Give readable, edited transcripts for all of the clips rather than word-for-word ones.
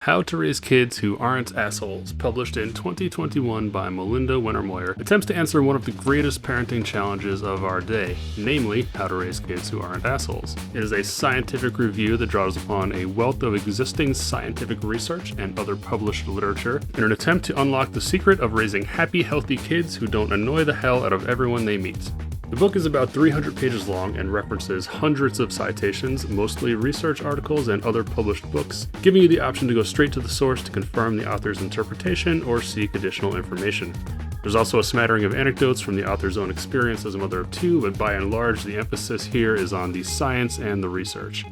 How to Raise Kids Who Aren't Assholes, published in 2021 by Melinda, Wenner, Moyer, attempts to answer one of the greatest parenting challenges of our day, namely, how to raise kids who aren't assholes. It is a scientific review that draws upon a wealth of existing scientific research and other published literature in an attempt to unlock the secret of raising happy, healthy kids who don't annoy the hell out of everyone they meet. The book is about 300 pages long and references hundreds of citations, mostly research articles and other published books, giving you the option to go straight to the source to confirm the author's interpretation or seek additional information. There's also a smattering of anecdotes from the author's own experience as a mother of two, but by and large, the emphasis here is on the science and the research.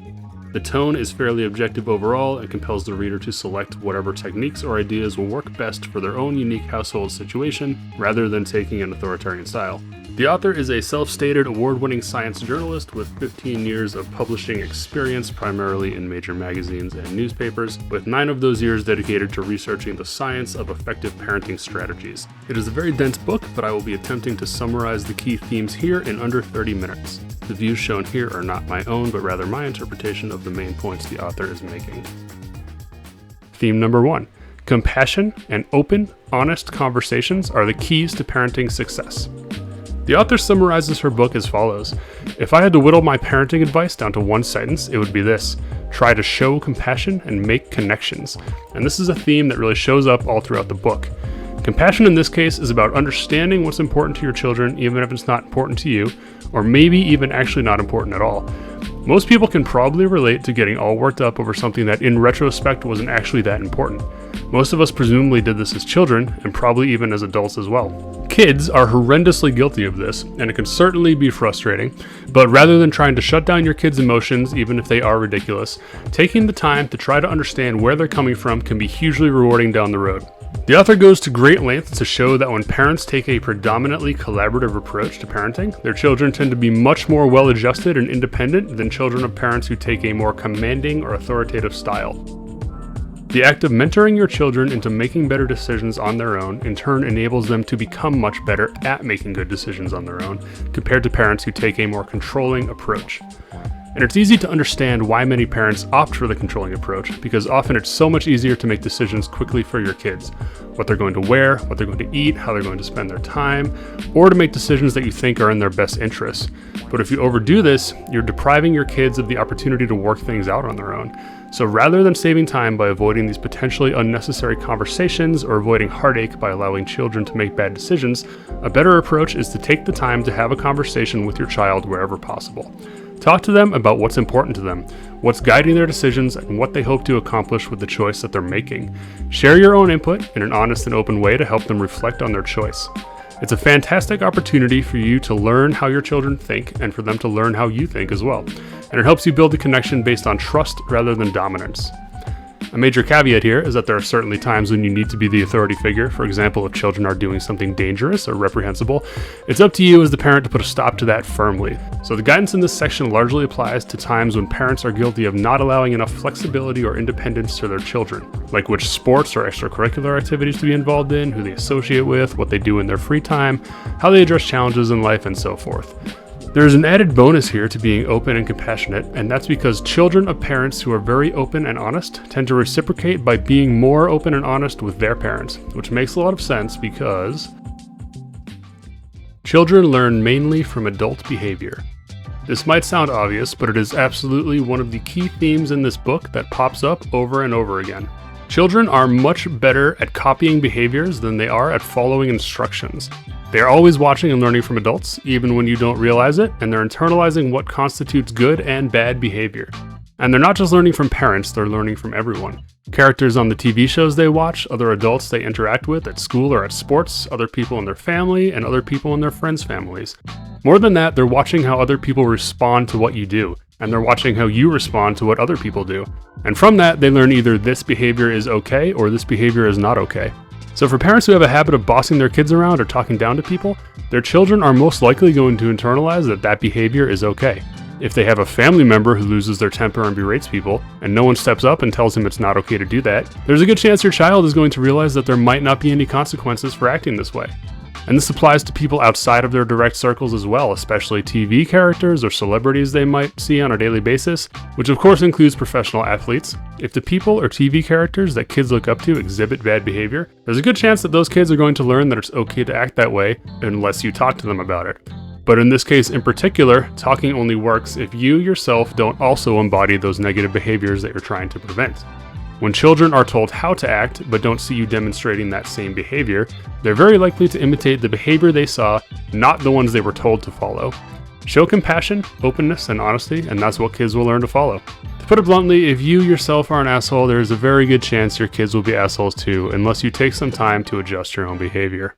The tone is fairly objective overall and compels the reader to select whatever techniques or ideas will work best for their own unique household situation, rather than taking an authoritarian style. The author is a self-stated award-winning science journalist with 15 years of publishing experience, primarily in major magazines and newspapers, with 9 of those years dedicated to researching the science of effective parenting strategies. It is a very dense book, but I will be attempting to summarize the key themes here in under 30 minutes. The views shown here are not my own, but rather my interpretation of the main points the author is making. Theme number 1. Compassion and open, honest conversations are the keys to parenting success. The author summarizes her book as follows. If I had to whittle my parenting advice down to one sentence, it would be this: try to show compassion and make connections. And this is a theme that really shows up all throughout the book. Compassion in this case is about understanding what's important to your children, even if it's not important to you, or maybe even actually not important at all. Most people can probably relate to getting all worked up over something that in retrospect wasn't actually that important. Most of us presumably did this as children, and probably even as adults as well. Kids are horrendously guilty of this, and it can certainly be frustrating, but rather than trying to shut down your kids' emotions, even if they are ridiculous, taking the time to try to understand where they're coming from can be hugely rewarding down the road. The author goes to great lengths to show that when parents take a predominantly collaborative approach to parenting, their children tend to be much more well-adjusted and independent than children of parents who take a more commanding or authoritative style. The act of mentoring your children into making better decisions on their own in turn enables them to become much better at making good decisions on their own, compared to parents who take a more controlling approach. And it's easy to understand why many parents opt for the controlling approach, because often it's so much easier to make decisions quickly for your kids. What they're going to wear, what they're going to eat, how they're going to spend their time, or to make decisions that you think are in their best interests. But if you overdo this, you're depriving your kids of the opportunity to work things out on their own. So rather than saving time by avoiding these potentially unnecessary conversations or avoiding heartache by allowing children to make bad decisions, a better approach is to take the time to have a conversation with your child wherever possible. Talk to them about what's important to them, what's guiding their decisions, and what they hope to accomplish with the choice that they're making. Share your own input in an honest and open way to help them reflect on their choice. It's a fantastic opportunity for you to learn how your children think and for them to learn how you think as well. And it helps you build a connection based on trust rather than dominance. A major caveat here is that there are certainly times when you need to be the authority figure. For example, if children are doing something dangerous or reprehensible, it's up to you as the parent to put a stop to that firmly. So the guidance in this section largely applies to times when parents are guilty of not allowing enough flexibility or independence to their children, like which sports or extracurricular activities to be involved in, who they associate with, what they do in their free time, how they address challenges in life, and so forth. There's an added bonus here to being open and compassionate, and that's because children of parents who are very open and honest tend to reciprocate by being more open and honest with their parents, which makes a lot of sense because children learn mainly from adult behavior. This might sound obvious, but it is absolutely one of the key themes in this book that pops up over and over again. Children are much better at copying behaviors than they are at following instructions. They are always watching and learning from adults, even when you don't realize it, and they're internalizing what constitutes good and bad behavior. And they're not just learning from parents, they're learning from everyone. Characters on the TV shows they watch, other adults they interact with at school or at sports, other people in their family, and other people in their friends' families. More than that, they're watching how other people respond to what you do, and they're watching how you respond to what other people do. And from that, they learn either this behavior is okay or this behavior is not okay. So for parents who have a habit of bossing their kids around or talking down to people, their children are most likely going to internalize that that behavior is okay. If they have a family member who loses their temper and berates people, and no one steps up and tells him it's not okay to do that, there's a good chance your child is going to realize that there might not be any consequences for acting this way. And this applies to people outside of their direct circles as well, especially TV characters or celebrities they might see on a daily basis, which of course includes professional athletes. If the people or TV characters that kids look up to exhibit bad behavior, there's a good chance that those kids are going to learn that it's okay to act that way unless you talk to them about it. But in this case in particular, talking only works if you yourself don't also embody those negative behaviors that you're trying to prevent. When children are told how to act but don't see you demonstrating that same behavior, they're very likely to imitate the behavior they saw, not the ones they were told to follow. Show compassion, openness, and honesty, and that's what kids will learn to follow. To put it bluntly, if you yourself are an asshole, there's a very good chance your kids will be assholes too, unless you take some time to adjust your own behavior.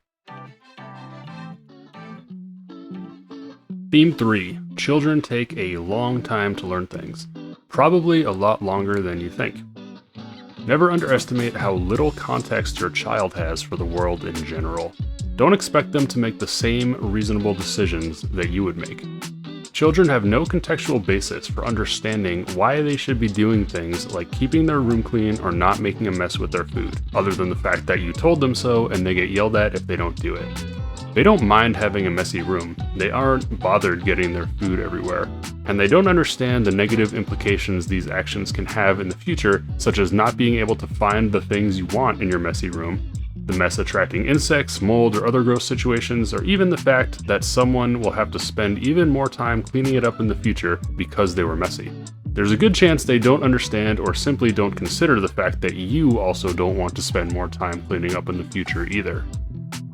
Theme 3. Children take a long time to learn things. Probably a lot longer than you think. Never underestimate how little context your child has for the world in general. Don't expect them to make the same reasonable decisions that you would make. Children have no contextual basis for understanding why they should be doing things like keeping their room clean or not making a mess with their food, other than the fact that you told them so and they get yelled at if they don't do it. They don't mind having a messy room, they aren't bothered getting their food everywhere, and they don't understand the negative implications these actions can have in the future, such as not being able to find the things you want in your messy room, the mess attracting insects, mold, or other gross situations, or even the fact that someone will have to spend even more time cleaning it up in the future because they were messy. There's a good chance they don't understand or simply don't consider the fact that you also don't want to spend more time cleaning up in the future either.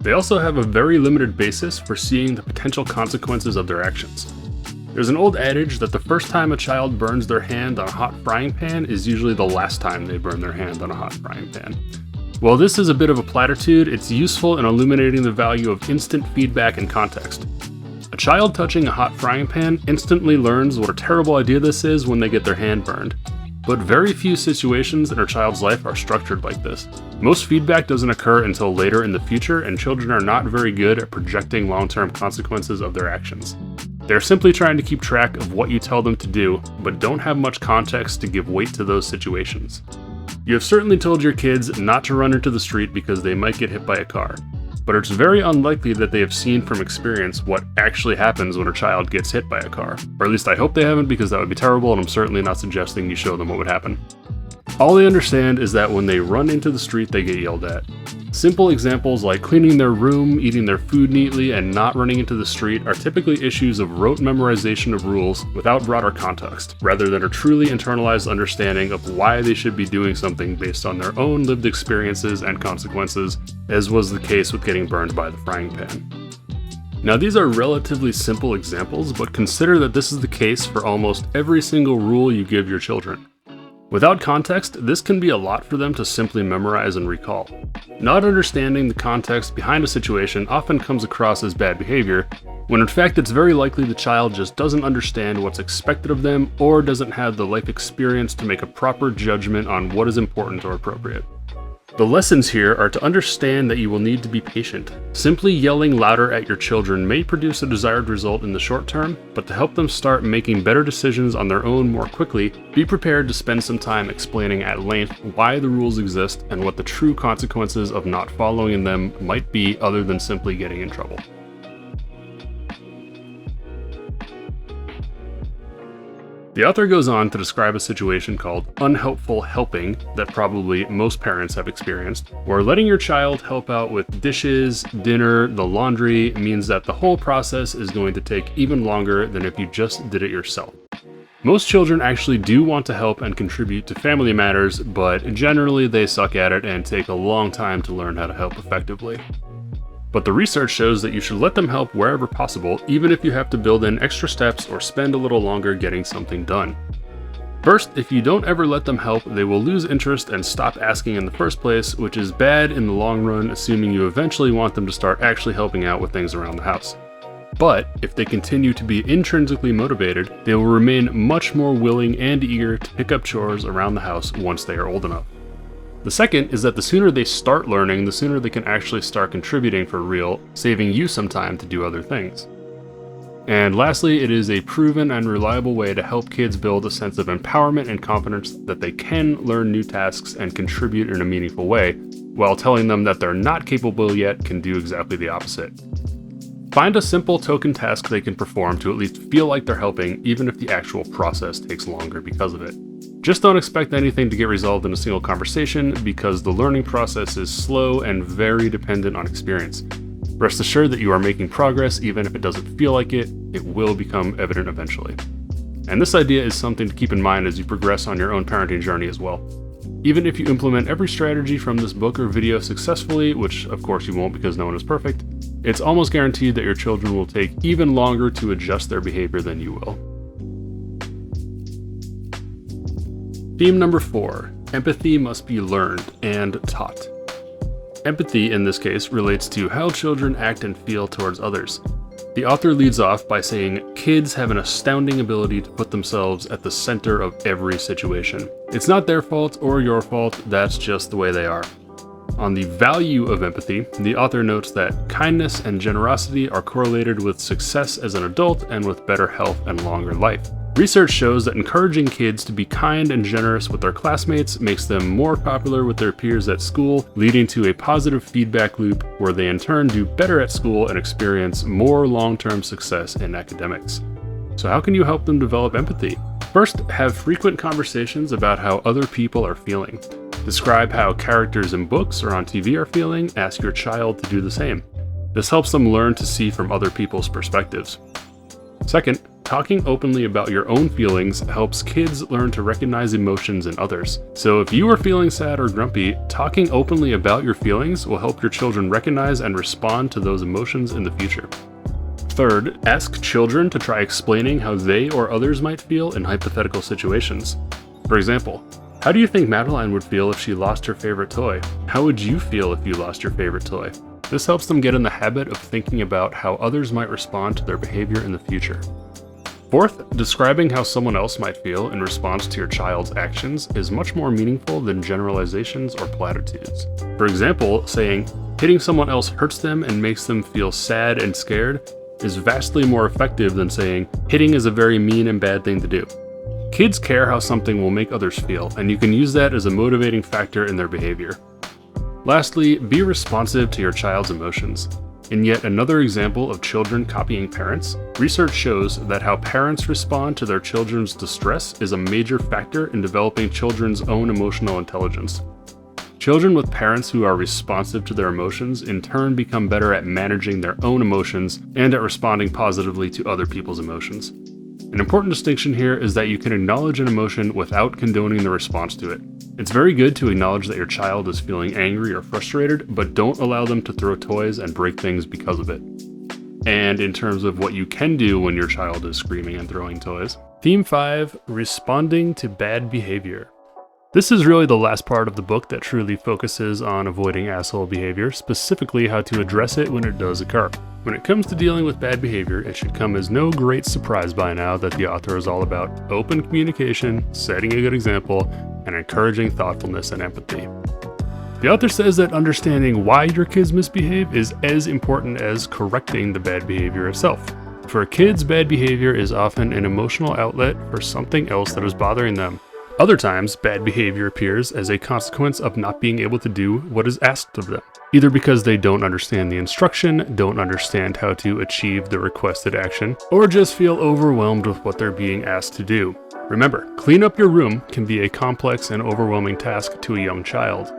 They also have a very limited basis for seeing the potential consequences of their actions. There's an old adage that the first time a child burns their hand on a hot frying pan is usually the last time they burn their hand on a hot frying pan. While this is a bit of a platitude, it's useful in illuminating the value of instant feedback and context. A child touching a hot frying pan instantly learns what a terrible idea this is when they get their hand burned. But very few situations in a child's life are structured like this. Most feedback doesn't occur until later in the future, and children are not very good at projecting long-term consequences of their actions. They're simply trying to keep track of what you tell them to do, but don't have much context to give weight to those situations. You have certainly told your kids not to run into the street because they might get hit by a car, but it's very unlikely that they have seen from experience what actually happens when a child gets hit by a car. Or at least I hope they haven't, because that would be terrible, and I'm certainly not suggesting you show them what would happen. All they understand is that when they run into the street, they get yelled at. Simple examples like cleaning their room, eating their food neatly, and not running into the street are typically issues of rote memorization of rules without broader context, rather than a truly internalized understanding of why they should be doing something based on their own lived experiences and consequences, as was the case with getting burned by the frying pan. Now, these are relatively simple examples, but consider that this is the case for almost every single rule you give your children. Without context, this can be a lot for them to simply memorize and recall. Not understanding the context behind a situation often comes across as bad behavior, when in fact it's very likely the child just doesn't understand what's expected of them or doesn't have the life experience to make a proper judgment on what is important or appropriate. The lessons here are to understand that you will need to be patient. Simply yelling louder at your children may produce a desired result in the short term, but to help them start making better decisions on their own more quickly, be prepared to spend some time explaining at length why the rules exist and what the true consequences of not following them might be, other than simply getting in trouble. The author goes on to describe a situation called unhelpful helping that probably most parents have experienced, where letting your child help out with dishes, dinner, the laundry means that the whole process is going to take even longer than if you just did it yourself. Most children actually do want to help and contribute to family matters, but generally they suck at it and take a long time to learn how to help effectively. But the research shows that you should let them help wherever possible, even if you have to build in extra steps or spend a little longer getting something done. First, if you don't ever let them help, they will lose interest and stop asking in the first place, which is bad in the long run, assuming you eventually want them to start actually helping out with things around the house. But if they continue to be intrinsically motivated, they will remain much more willing and eager to pick up chores around the house once they are old enough. The second is that the sooner they start learning, the sooner they can actually start contributing for real, saving you some time to do other things. And lastly, it is a proven and reliable way to help kids build a sense of empowerment and confidence that they can learn new tasks and contribute in a meaningful way, while telling them that they're not capable yet can do exactly the opposite. Find a simple token task they can perform to at least feel like they're helping, even if the actual process takes longer because of it. Just don't expect anything to get resolved in a single conversation, because the learning process is slow and very dependent on experience. Rest assured that you are making progress, even if it doesn't feel like it will become evident eventually. And this idea is something to keep in mind as you progress on your own parenting journey as well. Even if you implement every strategy from this book or video successfully, which of course you won't because no one is perfect, it's almost guaranteed that your children will take even longer to adjust their behavior than you will. Theme number 4, empathy must be learned and taught. Empathy, in this case, relates to how children act and feel towards others. The author leads off by saying, kids have an astounding ability to put themselves at the center of every situation. It's not their fault or your fault, that's just the way they are. On the value of empathy, the author notes that kindness and generosity are correlated with success as an adult and with better health and longer life. Research shows that encouraging kids to be kind and generous with their classmates makes them more popular with their peers at school, leading to a positive feedback loop where they in turn do better at school and experience more long-term success in academics. So how can you help them develop empathy? First, have frequent conversations about how other people are feeling. Describe how characters in books or on TV are feeling. Ask your child to do the same. This helps them learn to see from other people's perspectives. Second, talking openly about your own feelings helps kids learn to recognize emotions in others. So if you are feeling sad or grumpy, talking openly about your feelings will help your children recognize and respond to those emotions in the future. Third, ask children to try explaining how they or others might feel in hypothetical situations. For example, how do you think Madeline would feel if she lost her favorite toy? How would you feel if you lost your favorite toy? This helps them get in the habit of thinking about how others might respond to their behavior in the future. Fourth, describing how someone else might feel in response to your child's actions is much more meaningful than generalizations or platitudes. For example, saying, hitting someone else hurts them and makes them feel sad and scared is vastly more effective than saying, hitting is a very mean and bad thing to do. Kids care how something will make others feel, and you can use that as a motivating factor in their behavior. Lastly, be responsive to your child's emotions. In yet another example of children copying parents, research shows that how parents respond to their children's distress is a major factor in developing children's own emotional intelligence. Children with parents who are responsive to their emotions in turn become better at managing their own emotions and at responding positively to other people's emotions. An important distinction here is that you can acknowledge an emotion without condoning the response to it. It's very good to acknowledge that your child is feeling angry or frustrated, but don't allow them to throw toys and break things because of it. And in terms of what you can do when your child is screaming and throwing toys. Theme 5, responding to bad behavior. This is really the last part of the book that truly focuses on avoiding asshole behavior, specifically how to address it when it does occur. When it comes to dealing with bad behavior, it should come as no great surprise by now that the author is all about open communication, setting a good example, and encouraging thoughtfulness and empathy. The author says that understanding why your kids misbehave is as important as correcting the bad behavior itself. For kids, bad behavior is often an emotional outlet for something else that is bothering them. Other times, bad behavior appears as a consequence of not being able to do what is asked of them, either because they don't understand the instruction, don't understand how to achieve the requested action, or just feel overwhelmed with what they're being asked to do. Remember, clean up your room can be a complex and overwhelming task to a young child.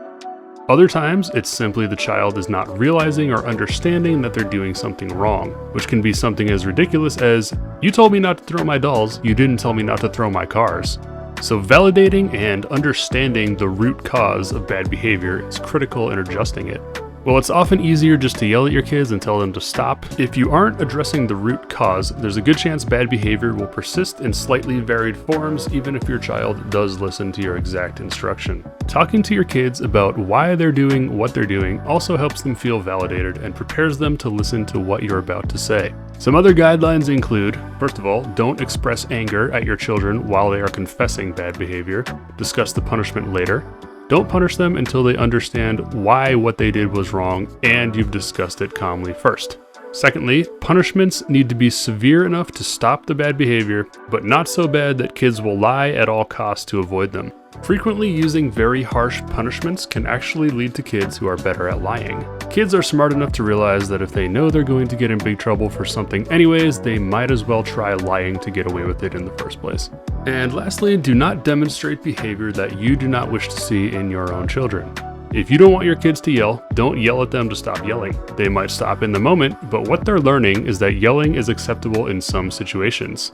Other times, it's simply the child is not realizing or understanding that they're doing something wrong, which can be something as ridiculous as, "You told me not to throw my dolls, you didn't tell me not to throw my cars." So validating and understanding the root cause of bad behavior is critical in adjusting it. While it's often easier just to yell at your kids and tell them to stop, if you aren't addressing the root cause, there's a good chance bad behavior will persist in slightly varied forms even if your child does listen to your exact instruction. Talking to your kids about why they're doing what they're doing also helps them feel validated and prepares them to listen to what you're about to say. Some other guidelines include, first of all, don't express anger at your children while they are confessing bad behavior. Discuss the punishment later. Don't punish them until they understand why what they did was wrong and you've discussed it calmly first. Secondly, punishments need to be severe enough to stop the bad behavior, but not so bad that kids will lie at all costs to avoid them. Frequently using very harsh punishments can actually lead to kids who are better at lying. Kids are smart enough to realize that if they know they're going to get in big trouble for something anyways, they might as well try lying to get away with it in the first place. And lastly, do not demonstrate behavior that you do not wish to see in your own children. If you don't want your kids to yell, don't yell at them to stop yelling. They might stop in the moment, but what they're learning is that yelling is acceptable in some situations.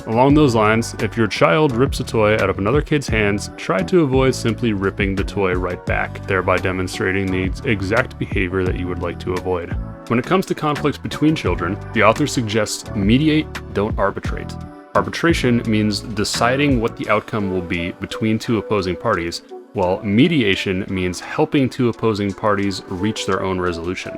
Along those lines, if your child rips a toy out of another kid's hands, try to avoid simply ripping the toy right back, thereby demonstrating the exact behavior that you would like to avoid. When it comes to conflicts between children, the author suggests mediate, don't arbitrate. Arbitration means deciding what the outcome will be between two opposing parties, while mediation means helping two opposing parties reach their own resolution.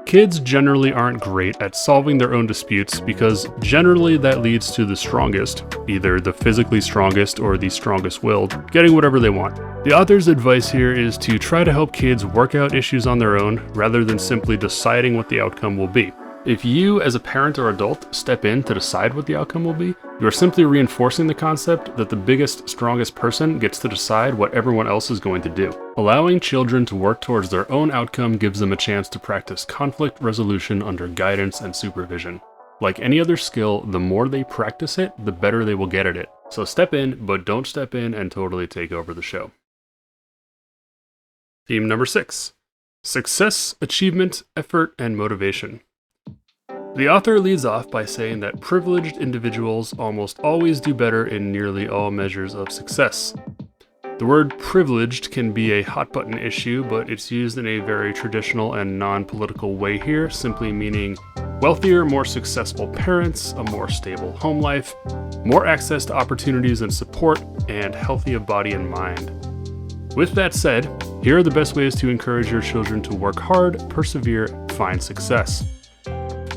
Kids generally aren't great at solving their own disputes because generally that leads to the strongest, either the physically strongest or the strongest willed, getting whatever they want. The author's advice here is to try to help kids work out issues on their own rather than simply deciding what the outcome will be. If you, as a parent or adult, step in to decide what the outcome will be, you are simply reinforcing the concept that the biggest, strongest person gets to decide what everyone else is going to do. Allowing children to work towards their own outcome gives them a chance to practice conflict resolution under guidance and supervision. Like any other skill, the more they practice it, the better they will get at it. So step in, but don't step in and totally take over the show. Theme number 6: success, achievement, effort, and motivation. The author leads off by saying that privileged individuals almost always do better in nearly all measures of success. The word privileged can be a hot-button issue, but it's used in a very traditional and non-political way here, simply meaning wealthier, more successful parents, a more stable home life, more access to opportunities and support, and healthy of body and mind. With that said, here are the best ways to encourage your children to work hard, persevere, find success.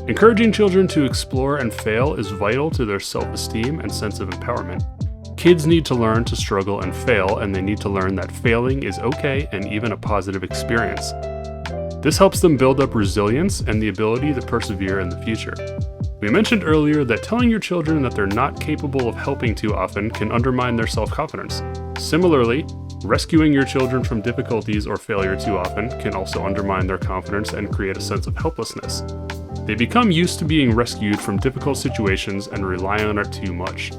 Encouraging children to explore and fail is vital to their self-esteem and sense of empowerment. Kids need to learn to struggle and fail, and they need to learn that failing is okay and even a positive experience. This helps them build up resilience and the ability to persevere in the future. We mentioned earlier that telling your children that they're not capable of helping too often can undermine their self-confidence. Similarly, rescuing your children from difficulties or failure too often can also undermine their confidence and create a sense of helplessness. They become used to being rescued from difficult situations and rely on it too much.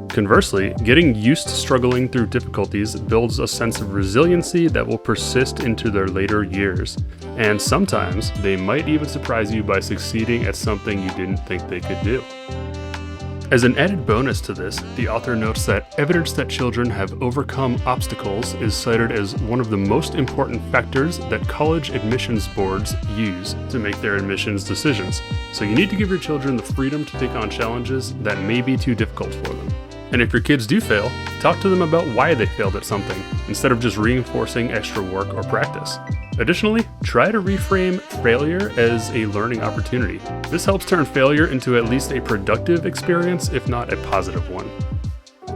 Conversely, getting used to struggling through difficulties builds a sense of resiliency that will persist into their later years, and sometimes they might even surprise you by succeeding at something you didn't think they could do. As an added bonus to this, the author notes that evidence that children have overcome obstacles is cited as one of the most important factors that college admissions boards use to make their admissions decisions. So you need to give your children the freedom to take on challenges that may be too difficult for them. And if your kids do fail, talk to them about why they failed at something, instead of just reinforcing extra work or practice. Additionally, try to reframe failure as a learning opportunity. This helps turn failure into at least a productive experience, if not a positive one.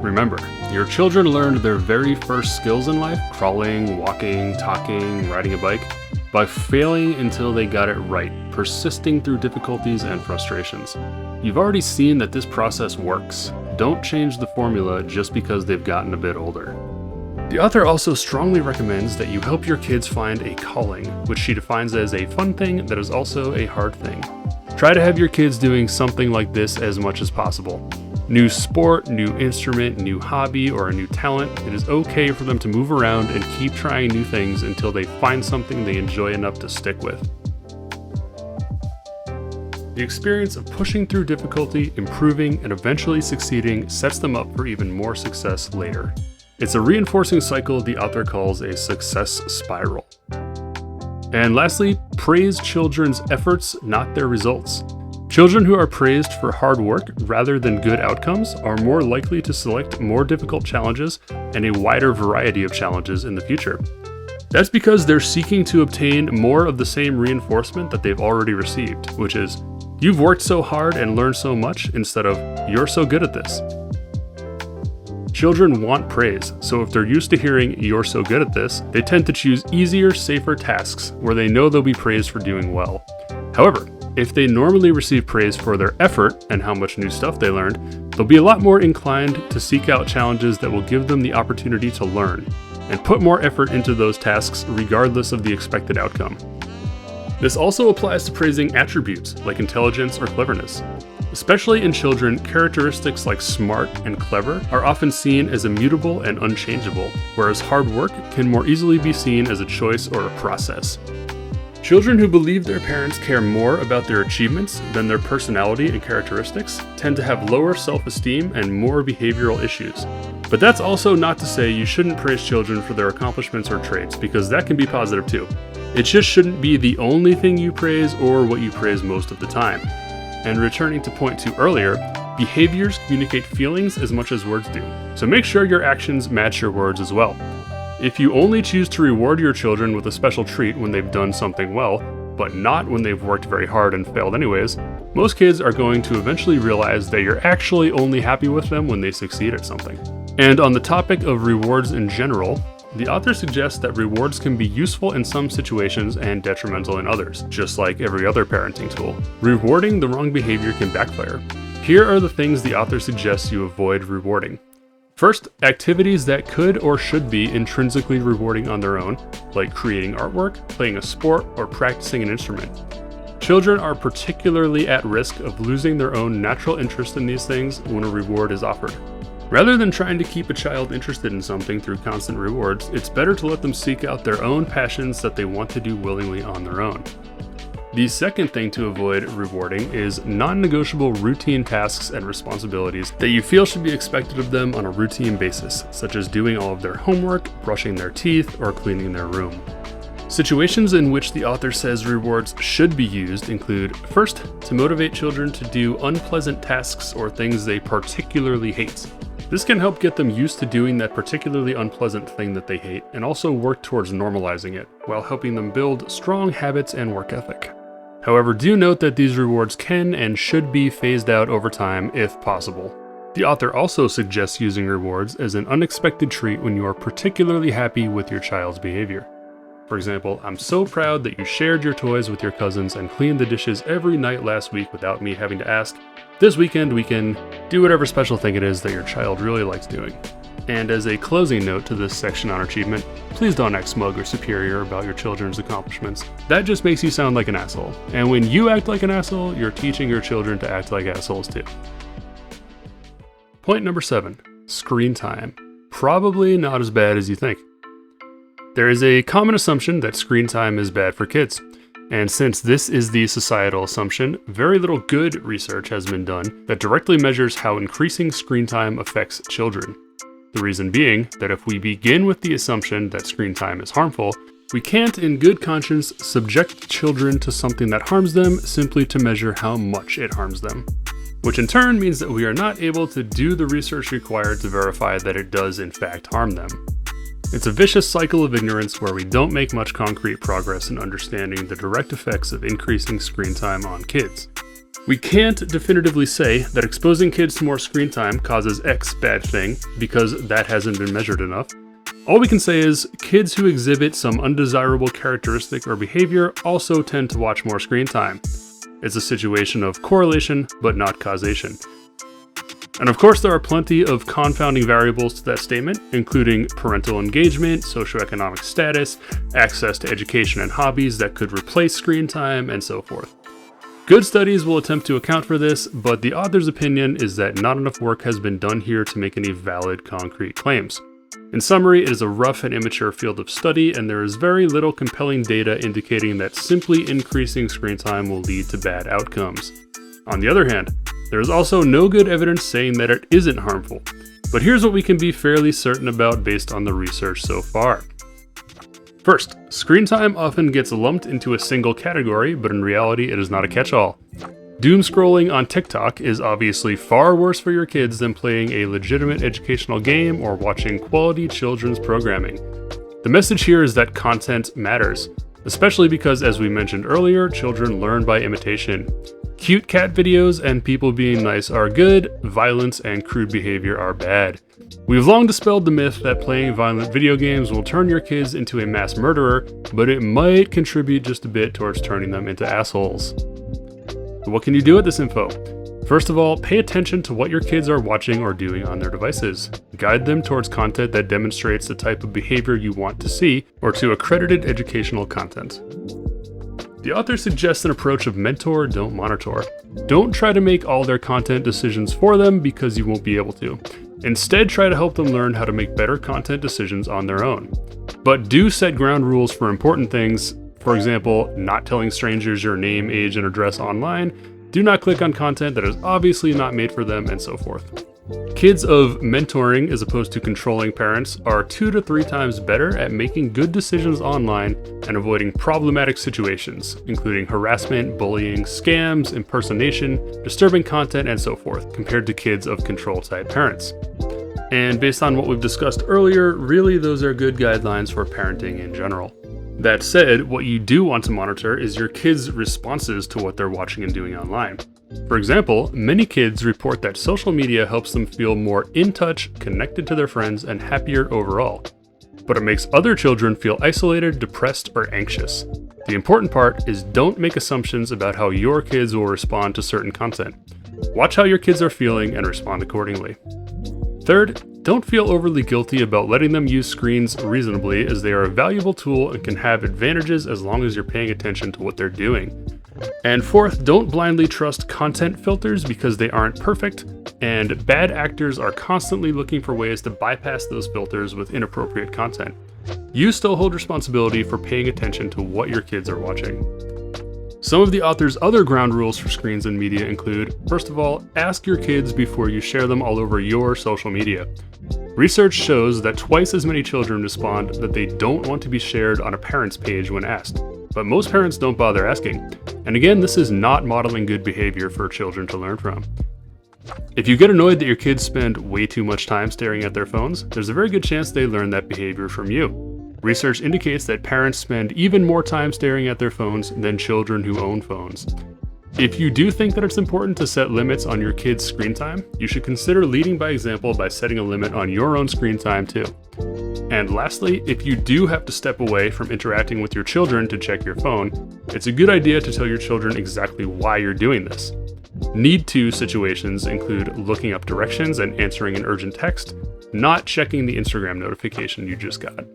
Remember, your children learned their very first skills in life, crawling, walking, talking, riding a bike, by failing until they got it right, persisting through difficulties and frustrations. You've already seen that this process works. Don't change the formula just because they've gotten a bit older. The author also strongly recommends that you help your kids find a calling, which she defines as a fun thing that is also a hard thing. Try to have your kids doing something like this as much as possible. New sport, new instrument, new hobby, or a new talent, it is okay for them to move around and keep trying new things until they find something they enjoy enough to stick with. The experience of pushing through difficulty, improving, and eventually succeeding sets them up for even more success later. It's a reinforcing cycle the author calls a success spiral. And lastly, praise children's efforts, not their results. Children who are praised for hard work rather than good outcomes are more likely to select more difficult challenges and a wider variety of challenges in the future. That's because they're seeking to obtain more of the same reinforcement that they've already received, which is, you've worked so hard and learned so much, instead of, you're so good at this. Children want praise, so if they're used to hearing, you're so good at this, they tend to choose easier, safer tasks where they know they'll be praised for doing well. However, If they normally receive praise for their effort and how much new stuff they learned, they'll be a lot more inclined to seek out challenges that will give them the opportunity to learn, and put more effort into those tasks regardless of the expected outcome. This also applies to praising attributes like intelligence or cleverness. Especially in children, characteristics like smart and clever are often seen as immutable and unchangeable, whereas hard work can more easily be seen as a choice or a process. Children who believe their parents care more about their achievements than their personality and characteristics tend to have lower self-esteem and more behavioral issues. But that's also not to say you shouldn't praise children for their accomplishments or traits, because that can be positive too. It just shouldn't be the only thing you praise or what you praise most of the time. And returning to point 2 earlier, behaviors communicate feelings as much as words do, so make sure your actions match your words as well. If you only choose to reward your children with a special treat when they've done something well, but not when they've worked very hard and failed anyways, most kids are going to eventually realize that you're actually only happy with them when they succeed at something. And on the topic of rewards in general, the author suggests that rewards can be useful in some situations and detrimental in others, just like every other parenting tool. Rewarding the wrong behavior can backfire. Here are the things the author suggests you avoid rewarding. First, activities that could or should be intrinsically rewarding on their own, like creating artwork, playing a sport, or practicing an instrument. Children are particularly at risk of losing their own natural interest in these things when a reward is offered. Rather than trying to keep a child interested in something through constant rewards, it's better to let them seek out their own passions that they want to do willingly on their own. The second thing to avoid rewarding is non-negotiable routine tasks and responsibilities that you feel should be expected of them on a routine basis, such as doing all of their homework, brushing their teeth, or cleaning their room. Situations in which the author says rewards should be used include, first, to motivate children to do unpleasant tasks or things they particularly hate. This can help get them used to doing that particularly unpleasant thing that they hate, and also work towards normalizing it, while helping them build strong habits and work ethic. However, do note that these rewards can and should be phased out over time if possible. The author also suggests using rewards as an unexpected treat when you are particularly happy with your child's behavior. For example, I'm so proud that you shared your toys with your cousins and cleaned the dishes every night last week without me having to ask. This weekend we can do whatever special thing it is that your child really likes doing. And as a closing note to this section on achievement, please don't act smug or superior about your children's accomplishments. That just makes you sound like an asshole. And when you act like an asshole, you're teaching your children to act like assholes too. Point number 7, screen time. Probably not as bad as you think. There is a common assumption that screen time is bad for kids. And since this is the societal assumption, very little good research has been done that directly measures how increasing screen time affects children. The reason being that if we begin with the assumption that screen time is harmful, we can't in good conscience subject children to something that harms them simply to measure how much it harms them. Which in turn means that we are not able to do the research required to verify that it does in fact harm them. It's a vicious cycle of ignorance where we don't make much concrete progress in understanding the direct effects of increasing screen time on kids. We can't definitively say that exposing kids to more screen time causes X bad thing, because that hasn't been measured enough. All we can say is kids who exhibit some undesirable characteristic or behavior also tend to watch more screen time. It's a situation of correlation, but not causation. And of course, there are plenty of confounding variables to that statement, including parental engagement, socioeconomic status, access to education and hobbies that could replace screen time, and so forth. Good studies will attempt to account for this, but the author's opinion is that not enough work has been done here to make any valid, concrete claims. In summary, it is a rough and immature field of study, and there is very little compelling data indicating that simply increasing screen time will lead to bad outcomes. On the other hand, there is also no good evidence saying that it isn't harmful. But here's what we can be fairly certain about based on the research so far. First, screen time often gets lumped into a single category, but in reality it is not a catch-all. Doom scrolling on TikTok is obviously far worse for your kids than playing a legitimate educational game or watching quality children's programming. The message here is that content matters, especially because, as we mentioned earlier, children learn by imitation. Cute cat videos and people being nice are good, violence and crude behavior are bad. We've long dispelled the myth that playing violent video games will turn your kids into a mass murderer, but it might contribute just a bit towards turning them into assholes. So what can you do with this info? First of all, pay attention to what your kids are watching or doing on their devices. Guide them towards content that demonstrates the type of behavior you want to see, or to accredited educational content. The author suggests an approach of mentor, don't monitor. Don't try to make all their content decisions for them because you won't be able to. Instead, try to help them learn how to make better content decisions on their own. But do set ground rules for important things. For example, not telling strangers your name, age, and address online. Do not click on content that is obviously not made for them, and so forth. Kids of mentoring, as opposed to controlling parents, are 2 to 3 times better at making good decisions online and avoiding problematic situations, including harassment, bullying, scams, impersonation, disturbing content, and so forth, compared to kids of control-type parents. And based on what we've discussed earlier, really those are good guidelines for parenting in general. That said, what you do want to monitor is your kids' responses to what they're watching and doing online. For example, many kids report that social media helps them feel more in touch, connected to their friends, and happier overall. But it makes other children feel isolated, depressed, or anxious. The important part is don't make assumptions about how your kids will respond to certain content. Watch how your kids are feeling and respond accordingly. Third, don't feel overly guilty about letting them use screens reasonably, as they are a valuable tool and can have advantages as long as you're paying attention to what they're doing. And fourth, don't blindly trust content filters because they aren't perfect, and bad actors are constantly looking for ways to bypass those filters with inappropriate content. You still hold responsibility for paying attention to what your kids are watching. Some of the author's other ground rules for screens and media include, first of all, ask your kids before you share them all over your social media. Research shows that twice as many children respond that they don't want to be shared on a parent's page when asked, but most parents don't bother asking. And again, this is not modeling good behavior for children to learn from. If you get annoyed that your kids spend way too much time staring at their phones, there's a very good chance they learn that behavior from you. Research indicates that parents spend even more time staring at their phones than children who own phones. If you do think that it's important to set limits on your kids' screen time, you should consider leading by example by setting a limit on your own screen time too. And lastly, if you do have to step away from interacting with your children to check your phone, it's a good idea to tell your children exactly why you're doing this. Need to situations include looking up directions and answering an urgent text, not checking the Instagram notification you just got.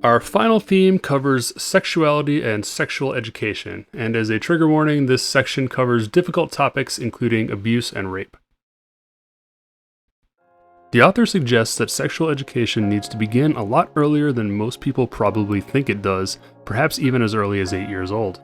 Our final theme covers sexuality and sexual education, and as a trigger warning, this section covers difficult topics including abuse and rape. The author suggests that sexual education needs to begin a lot earlier than most people probably think it does, perhaps even as early as 8 years old.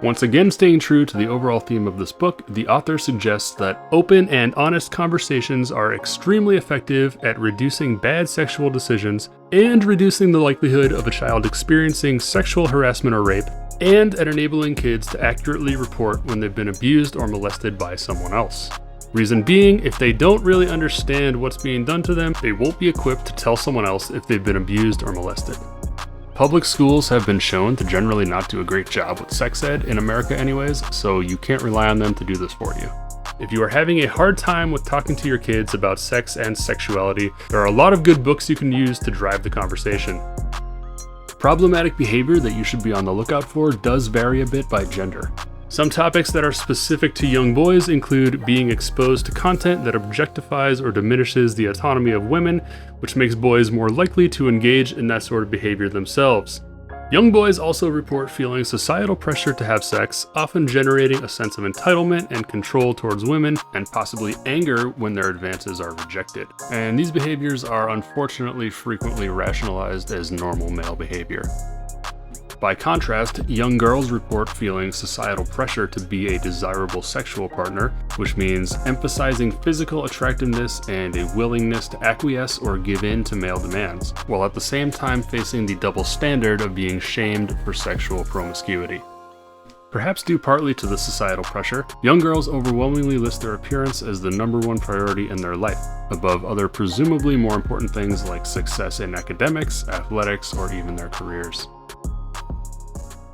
Once again staying true to the overall theme of this book, the author suggests that open and honest conversations are extremely effective at reducing bad sexual decisions and reducing the likelihood of a child experiencing sexual harassment or rape, and at enabling kids to accurately report when they've been abused or molested by someone else. Reason being, if they don't really understand what's being done to them, they won't be equipped to tell someone else if they've been abused or molested. Public schools have been shown to generally not do a great job with sex ed, in America anyways, so you can't rely on them to do this for you. If you are having a hard time with talking to your kids about sex and sexuality, there are a lot of good books you can use to drive the conversation. Problematic behavior that you should be on the lookout for does vary a bit by gender. Some topics that are specific to young boys include being exposed to content that objectifies or diminishes the autonomy of women, which makes boys more likely to engage in that sort of behavior themselves. Young boys also report feeling societal pressure to have sex, often generating a sense of entitlement and control towards women, and possibly anger when their advances are rejected. And these behaviors are unfortunately frequently rationalized as normal male behavior. By contrast, young girls report feeling societal pressure to be a desirable sexual partner, which means emphasizing physical attractiveness and a willingness to acquiesce or give in to male demands, while at the same time facing the double standard of being shamed for sexual promiscuity. Perhaps due partly to the societal pressure, young girls overwhelmingly list their appearance as the number one priority in their life, above other presumably more important things like success in academics, athletics, or even their careers.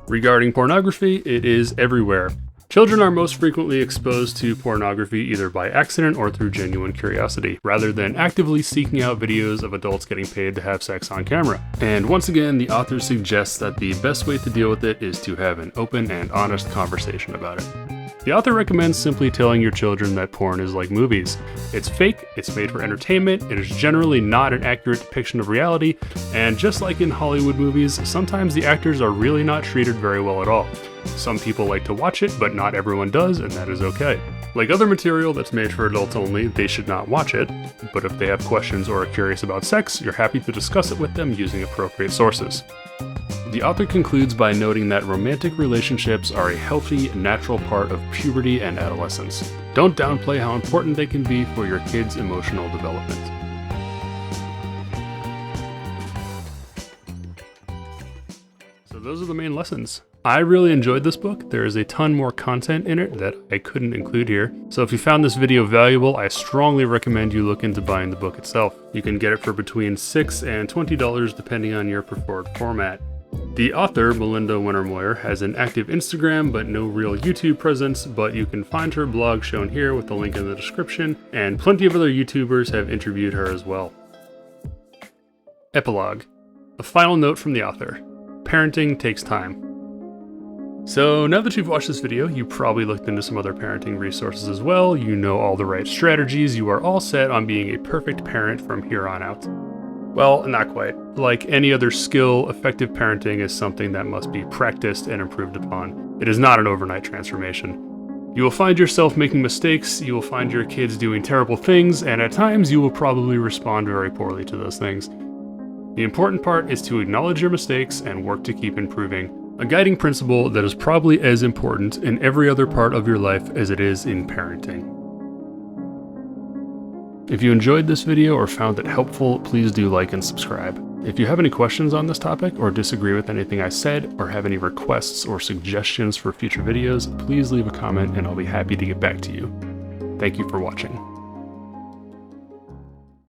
Regarding pornography, it is everywhere. Children are most frequently exposed to pornography either by accident or through genuine curiosity, rather than actively seeking out videos of adults getting paid to have sex on camera. And once again, the author suggests that the best way to deal with it is to have an open and honest conversation about it. The author recommends simply telling your children that porn is like movies. It's fake, it's made for entertainment, it is generally not an accurate depiction of reality, and just like in Hollywood movies, sometimes the actors are really not treated very well at all. Some people like to watch it, but not everyone does, and that is okay. Like other material that's made for adults only, they should not watch it, but if they have questions or are curious about sex, you're happy to discuss it with them using appropriate sources. The author concludes by noting that romantic relationships are a healthy, natural part of puberty and adolescence. Don't downplay how important they can be for your kid's emotional development. So those are the main lessons. I really enjoyed this book. There is a ton more content in it that I couldn't include here. So if you found this video valuable, I strongly recommend you look into buying the book itself. You can get it for between $6 and $20 depending on your preferred format. The author, Melinda Wenner Moyer, has an active Instagram but no real YouTube presence, but you can find her blog shown here with the link in the description, and plenty of other YouTubers have interviewed her as well. Epilogue. A final note from the author. Parenting takes time. So now that you've watched this video, you probably looked into some other parenting resources as well, you know all the right strategies, you are all set on being a perfect parent from here on out. Well, not quite. Like any other skill, effective parenting is something that must be practiced and improved upon. It is not an overnight transformation. You will find yourself making mistakes, you will find your kids doing terrible things, and at times you will probably respond very poorly to those things. The important part is to acknowledge your mistakes and work to keep improving. A guiding principle that is probably as important in every other part of your life as it is in parenting. If you enjoyed this video or found it helpful, please do like and subscribe. If you have any questions on this topic or disagree with anything I said or have any requests or suggestions for future videos, please leave a comment and I'll be happy to get back to you. Thank you for watching.